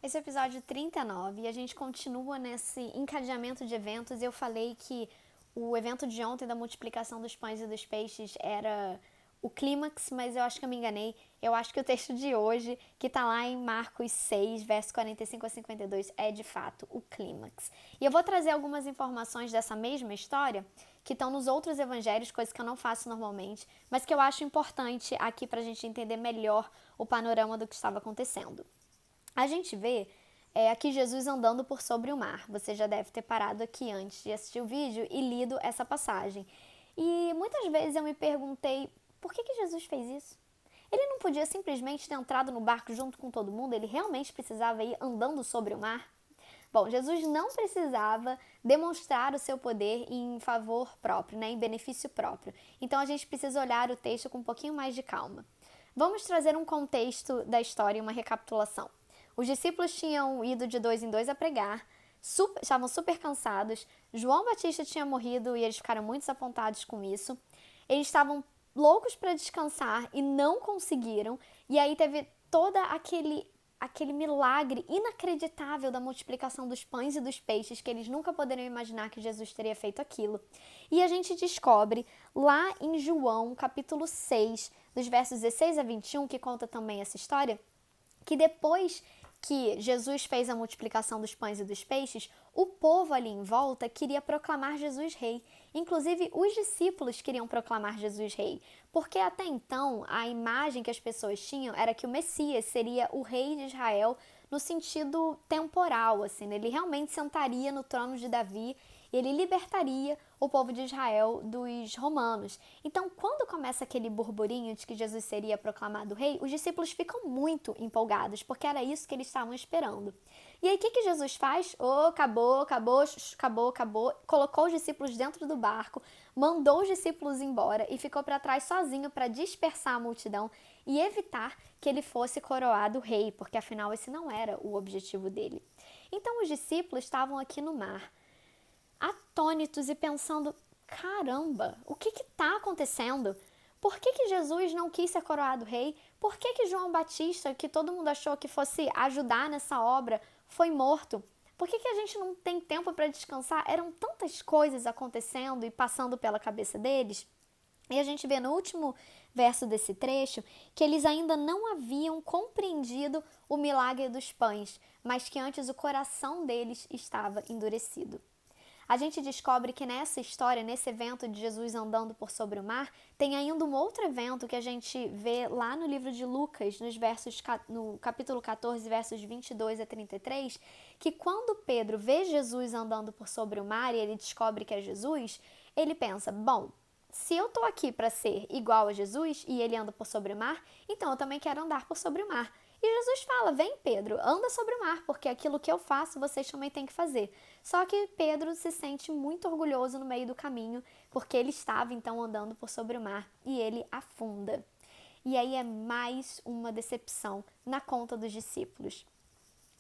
Esse é o episódio 39 e a gente continua nesse encadeamento de eventos. Eu falei que o evento de ontem da multiplicação dos pães e dos peixes era o clímax, mas eu acho que eu me enganei. Eu acho que o texto de hoje, que está lá em Marcos 6, verso 45 a 52, é de fato o clímax. E eu vou trazer algumas informações dessa mesma história que estão nos outros evangelhos, coisas que eu não faço normalmente, mas que eu acho importante aqui para a gente entender melhor o panorama do que estava acontecendo. A gente vê aqui Jesus andando por sobre o mar. Você já deve ter parado aqui antes de assistir o vídeo e lido essa passagem. E muitas vezes eu me perguntei por que Jesus fez isso? Ele não podia simplesmente ter entrado no barco junto com todo mundo? Ele realmente precisava ir andando sobre o mar? Bom, Jesus não precisava demonstrar o seu poder em favor próprio, né, em benefício próprio. Então a gente precisa olhar o texto com um pouquinho mais de calma. Vamos trazer um contexto da história e uma recapitulação. Os discípulos tinham ido de dois em dois a pregar, estavam super cansados, João Batista tinha morrido e eles ficaram muito desapontados com isso. Eles estavam loucos para descansar e não conseguiram, e aí teve toda aquele milagre inacreditável da multiplicação dos pães e dos peixes, que eles nunca poderiam imaginar que Jesus teria feito aquilo. E a gente descobre lá em João, capítulo 6, dos versos 16 a 21, que conta também essa história, que depois que Jesus fez a multiplicação dos pães e dos peixes, o povo ali em volta queria proclamar Jesus rei. Inclusive, os discípulos queriam proclamar Jesus rei, porque até então a imagem que as pessoas tinham era que o Messias seria o rei de Israel no sentido temporal, assim, né? Ele realmente sentaria no trono de Davi e ele libertaria o povo de Israel dos romanos. Então, quando começa aquele burburinho de que Jesus seria proclamado rei, os discípulos ficam muito empolgados, porque era isso que eles estavam esperando. E aí, o que Jesus faz? Acabou, colocou os discípulos dentro do barco, mandou os discípulos embora e ficou para trás sozinho para dispersar a multidão e evitar que ele fosse coroado rei, porque afinal esse não era o objetivo dele. Então, os discípulos estavam aqui no mar, atônitos e pensando: caramba, o que está acontecendo? Por que Jesus não quis ser coroado rei? Por que João Batista, que todo mundo achou que fosse ajudar nessa obra, foi morto? Por que a gente não tem tempo para descansar? Eram tantas coisas acontecendo e passando pela cabeça deles. E a gente vê no último verso desse trecho que eles ainda não haviam compreendido o milagre dos pães, mas que antes o coração deles estava endurecido. A gente descobre que nessa história, nesse evento de Jesus andando por sobre o mar, tem ainda um outro evento que a gente vê lá no livro de Lucas, no capítulo 14, versos 22 a 33, que quando Pedro vê Jesus andando por sobre o mar e ele descobre que é Jesus, ele pensa: bom, se eu estou aqui para ser igual a Jesus e ele anda por sobre o mar, então eu também quero andar por sobre o mar. E Jesus fala: vem, Pedro, anda sobre o mar, porque aquilo que eu faço vocês também têm que fazer. Só que Pedro se sente muito orgulhoso no meio do caminho, porque ele estava então andando por sobre o mar e ele afunda. E aí é mais uma decepção na conta dos discípulos.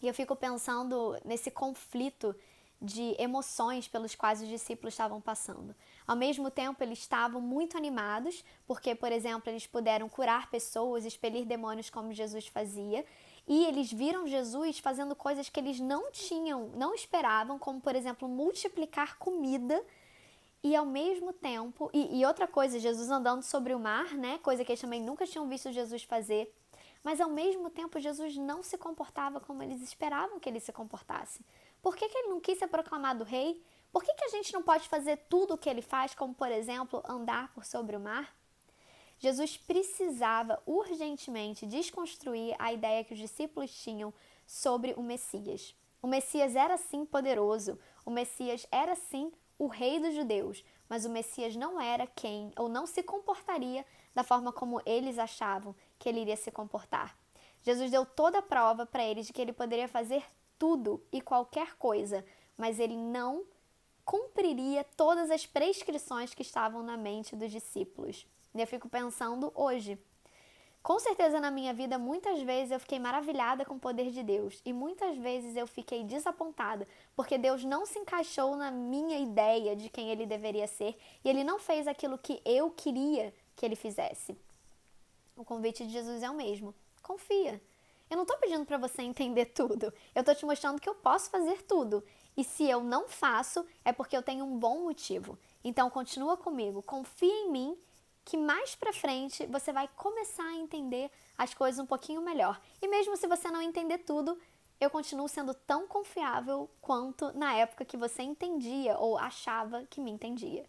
E eu fico pensando nesse conflito de emoções pelos quais os discípulos estavam passando. Ao mesmo tempo, eles estavam muito animados, porque, por exemplo, eles puderam curar pessoas, expelir demônios como Jesus fazia, e eles viram Jesus fazendo coisas que eles não esperavam, como, por exemplo, multiplicar comida. E ao mesmo tempo, e outra coisa, Jesus andando sobre o mar, né? Coisa que eles também nunca tinham visto Jesus fazer. Mas ao mesmo tempo, Jesus não se comportava como eles esperavam que ele se comportasse. Por que ele não quis ser proclamado rei? Por que a gente não pode fazer tudo o que ele faz, como por exemplo, andar por sobre o mar? Jesus precisava urgentemente desconstruir a ideia que os discípulos tinham sobre o Messias. O Messias era sim poderoso, o Messias era sim o rei dos judeus, mas o Messias não era quem, ou não se comportaria da forma como eles achavam que ele iria se comportar. Jesus deu toda a prova para eles de que ele poderia fazer tudo e qualquer coisa, mas ele não cumpriria todas as prescrições que estavam na mente dos discípulos. E eu fico pensando hoje, com certeza na minha vida, muitas vezes eu fiquei maravilhada com o poder de Deus e muitas vezes eu fiquei desapontada porque Deus não se encaixou na minha ideia de quem ele deveria ser e ele não fez aquilo que eu queria que ele fizesse. O convite de Jesus é o mesmo. Confia. Eu não tô pedindo pra você entender tudo. Eu tô te mostrando que eu posso fazer tudo. E se eu não faço, é porque eu tenho um bom motivo. Então continua comigo, confia em mim, que mais pra frente você vai começar a entender as coisas um pouquinho melhor. E mesmo se você não entender tudo, eu continuo sendo tão confiável quanto na época que você entendia ou achava que me entendia.